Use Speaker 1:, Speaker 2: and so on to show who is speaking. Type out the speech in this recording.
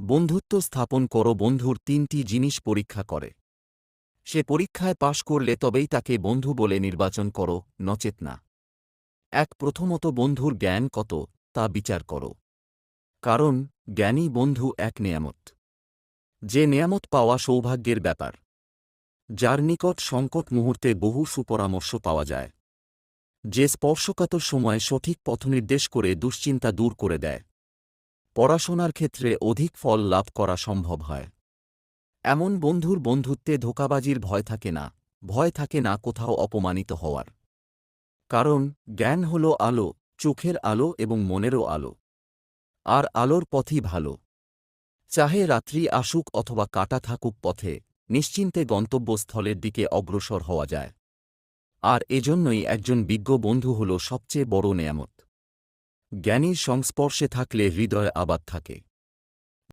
Speaker 1: বন্ধুত্ব স্থাপন করো। বন্ধুর ৩টি জিনিস পরীক্ষা করে। সে পরীক্ষায় পাশ করলে তবেই তাকে বন্ধু বলে নির্বাচন করো, নচেত না। প্রথমত, বন্ধুর জ্ঞান কত তা বিচার করো। কারণ জ্ঞানী বন্ধু এক নেয়ামত। যে নেয়ামত পাওয়া সৌভাগ্যের ব্যাপার। যার নিকট সংকট মুহূর্তে বহু সুপরামর্শ পাওয়া যায়। যে স্পর্শকাতর সময়ে সঠিক পথনির্দেশ করে দুশ্চিন্তা দূর করে দেয়। পড়াশোনার ক্ষেত্রে অধিক ফল লাভ করা সম্ভব হয়। এমন বন্ধুর বন্ধুত্বে ধোঁকাবাজির ভয় থাকে না। ভয় থাকে না কোথাও অপমানিত হওয়ার। কারণ জ্ঞান হল আলো, চোখের আলো এবং মনেরও আলো। আর আলোর পথই ভালো। চাহে রাত্রি আসুক অথবা কাটা থাকুক পথে, নিশ্চিন্তে গন্তব্যস্থলের দিকে অগ্রসর হওয়া যায়। আর এজন্যই একজন বিজ্ঞ বন্ধু হল সবচেয়ে বড় নেয়ামত। জ্ঞানীর সংস্পর্শে থাকলে হৃদয় আবাদ থাকে।